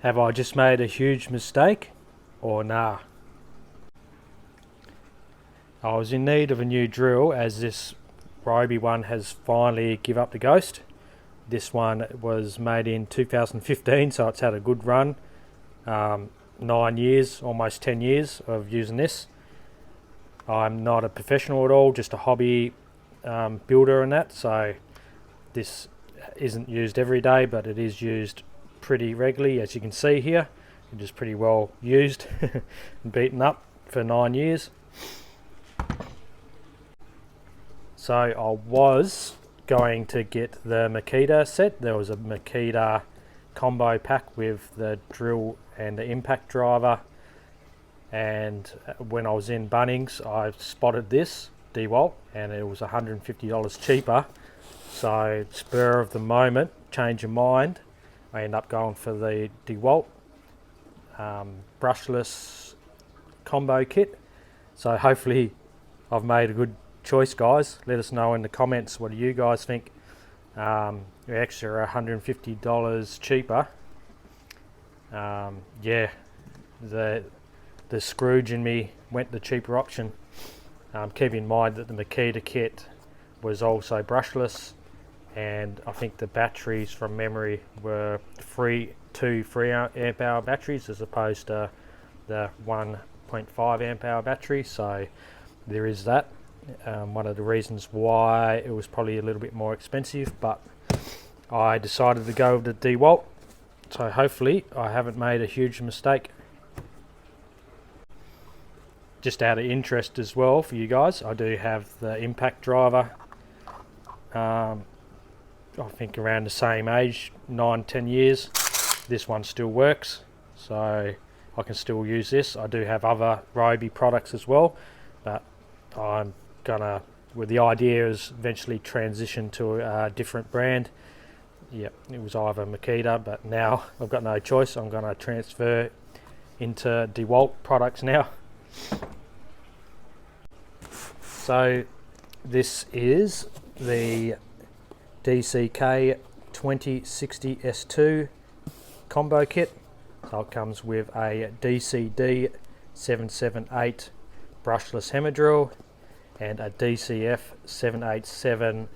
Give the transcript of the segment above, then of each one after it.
Have I just made a huge mistake or nah? I was in need of a new drill as this Ryobi one has finally give up the ghost. This one was made in 2015, so it's had a good run. 9 years, almost 10 years of using this. I'm not a professional at all, just a hobby builder and that, so this isn't used every day, but it is used pretty regularly, as you can see here. It is pretty well used and beaten up for 9 years. So I was going to get the Makita set. There was a Makita combo pack with the drill and the impact driver, and when I was in Bunnings I spotted this DeWALT and it was $150 cheaper. So spur of the moment, change of mind, I end up going for the DeWALT brushless combo kit. So hopefully I've made a good choice, guys. Let us know in the comments, what do you guys think? The extra $150 cheaper. Yeah, the Scrooge in me went the cheaper option. Keep in mind that the Makita kit was also brushless, and I think the batteries from memory were 2 3 amp hour batteries as opposed to the 1.5 amp hour battery. So there is that. One of the reasons why it was probably a little bit more expensive, but I decided to go with the DeWALT. So hopefully I haven't made a huge mistake. Just out of interest as well for you guys, I do have the impact driver. I think around the same age, 9-10 years. This one still works, so I can still use this. I do have other Ryobi products as well, but I'm gonna, with the idea is eventually transition to a different brand. Yep, it was either Makita, but now I've got no choice. I'm gonna transfer into DeWALT products now. So this is the DCK2060S2 combo kit. So it comes with a DCD778 Brushless Hammer Drill and a DCF787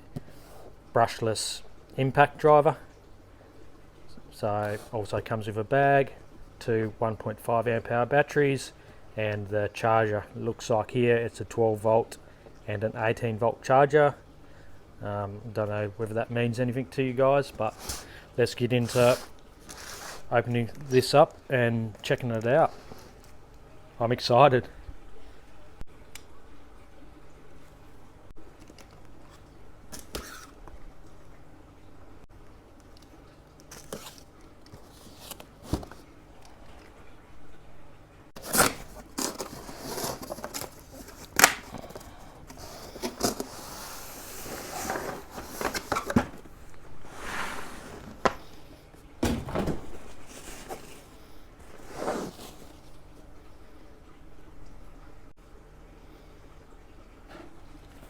Brushless Impact Driver. So also comes with a bag, 2 1.5 amp hour batteries, and the charger. Looks like here it's a 12 volt and an 18 volt charger. Don't know whether that means anything to you guys, but let's get into opening this up and checking it out. I'm excited.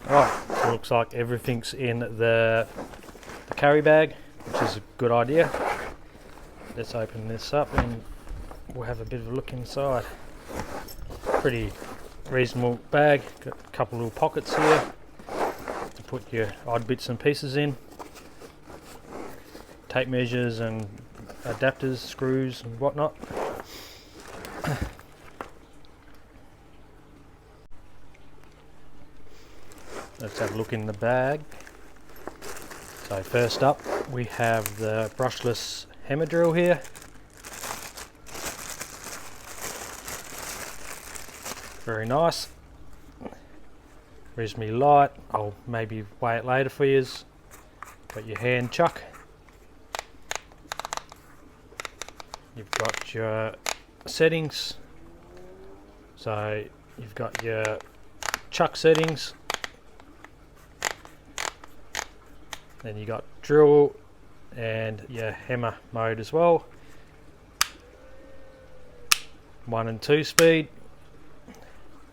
Right, looks like everything's in the carry bag, which is a good idea. Let's open this up and we'll have a bit of a look inside. Pretty reasonable bag, got a couple little pockets here to put your odd bits and pieces in. Tape measures and adapters, screws and whatnot. Let's have a look in the bag. So first up we have the brushless hammer drill here. Very nice. Reasonably light. I'll maybe weigh it later for you. Got your hand chuck. You've got your settings. So you've got your chuck settings. Then you got drill and your hammer mode as well. 1 and 2 speed.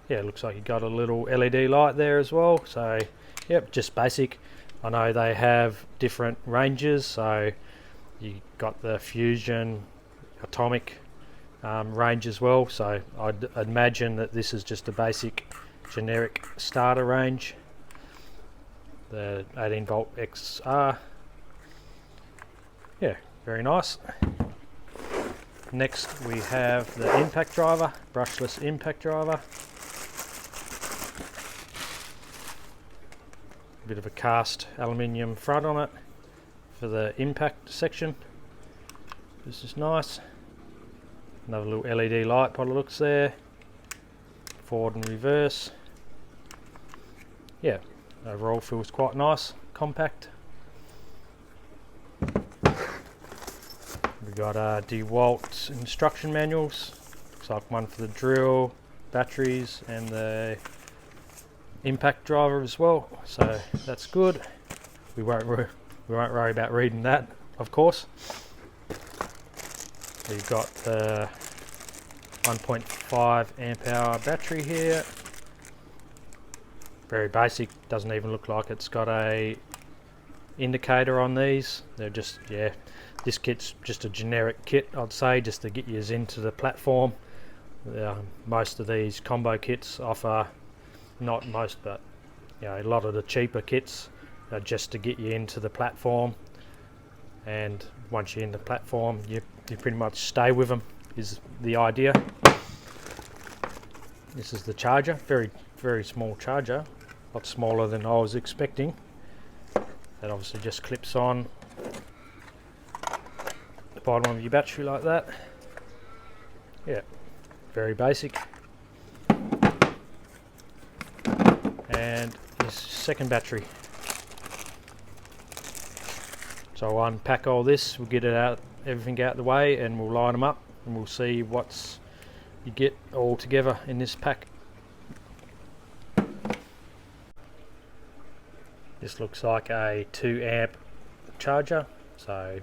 Yeah, looks like you got a little LED light there as well. So yep, just basic. I know they have different ranges, so you got the Fusion atomic range as well, so I'd imagine that this is just a basic generic starter range. The 18 volt XR, yeah, very nice. Next we have the impact driver, brushless impact driver. A bit of a cast aluminium front on it for the impact section. This is nice. Another little LED light by the looks there. Forward and reverse. Yeah, overall feels quite nice, compact. We got DeWALT instruction manuals. Looks like one for the drill, batteries, and the impact driver as well. So that's good. We won't worry about reading that, of course. We've got the 1.5 amp hour battery here. Very basic, doesn't even look like it's got a indicator on these. They're just, yeah, this kit's just a generic kit, I'd say, just to get you into the platform. Most of these combo kits offer, not most, but you know, a lot of the cheaper kits are just to get you into the platform, and once you're in the platform you pretty much stay with them, is the idea. This is the charger, very small charger, a lot smaller than I was expecting. That obviously just clips on the bottom of your battery like that. Yeah, very basic. And this second battery. So I'll unpack all this, we'll get it out, everything out the way, and we'll line them up and we'll see what's you get all together in this pack. This looks like a 2 amp charger, so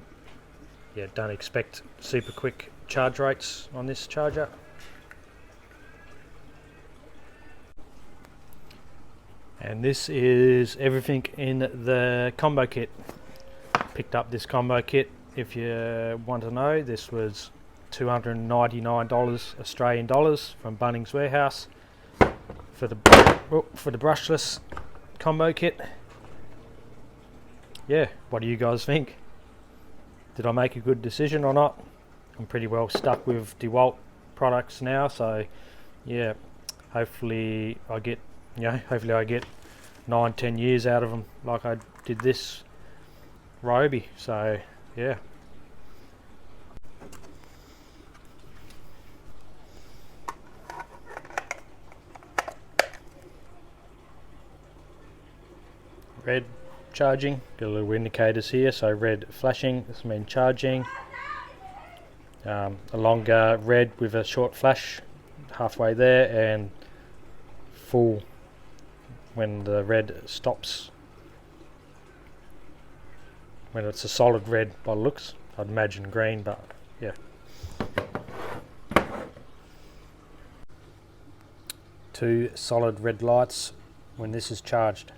yeah, don't expect super quick charge rates on this charger. And this is everything in the combo kit. Picked up this combo kit, if you want to know. This was $299 Australian dollars from Bunnings warehouse for the brushless combo kit. Yeah, what do you guys think? Did I make a good decision or not? I'm pretty well stuck with DeWalt products now, so yeah, hopefully I get 9-10 years out of them like I did this Ryobi. So yeah, red charging, got a little indicators here, so red flashing, this means charging. A longer red with a short flash halfway there, and full when the red stops, when it's a solid red by looks. I'd imagine green, but yeah. Two solid red lights when this is charged.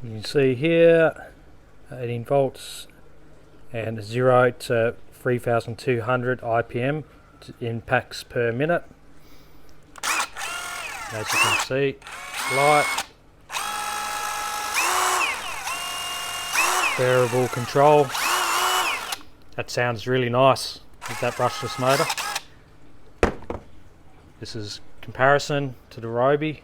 You can see here 18 volts and 0 to 3200 IPM impacts per minute. As you can see, light, variable control. That sounds really nice with that brushless motor. This is comparison to the Ryobi.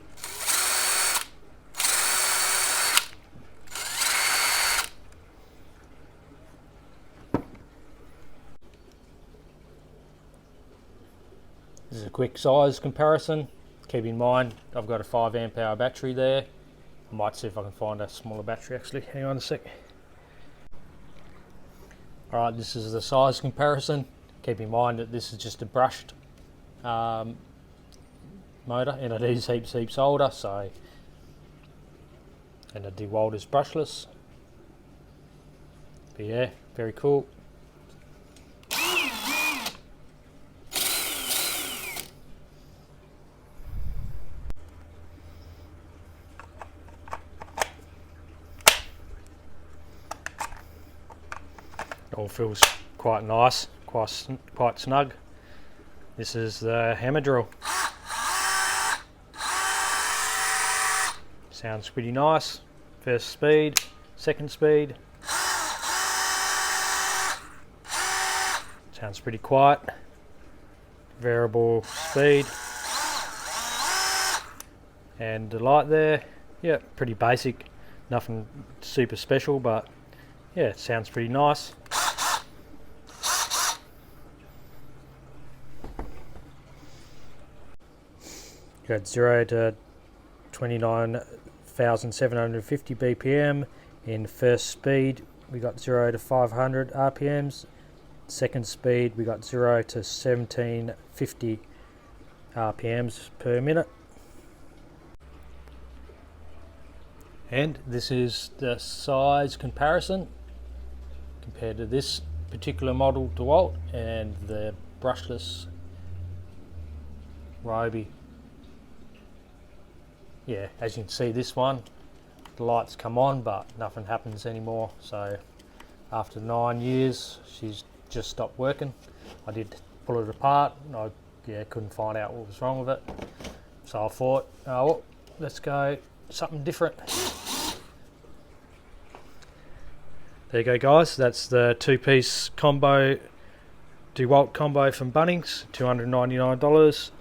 This is a quick size comparison. Keep in mind, I've got a 5 amp hour battery there. I might see if I can find a smaller battery actually. Hang on a sec. Alright, this is the size comparison. Keep in mind that this is just a brushed motor, and it is heaps older, so, and the DeWalt is brushless. But yeah, very cool. all feels quite nice, quite snug. This is the hammer drill. Sounds pretty nice. First speed, second speed. Sounds pretty quiet. Variable speed. And the light there, yeah, pretty basic. Nothing super special, but yeah, it sounds pretty nice. Got 0 to 29,750 BPM. In first speed, we got 0 to 500 RPMs. Second speed, we got 0 to 1750 RPMs per minute. And this is the size comparison compared to this particular model DeWALT and the brushless Ryobi. Yeah, as you can see, this one, the lights come on but nothing happens anymore. So after 9 years, she's just stopped working. I did pull it apart and I couldn't find out what was wrong with it. So I thought, oh, well, let's go something different. There you go, guys. That's the two-piece combo, DeWALT combo from Bunnings, $299.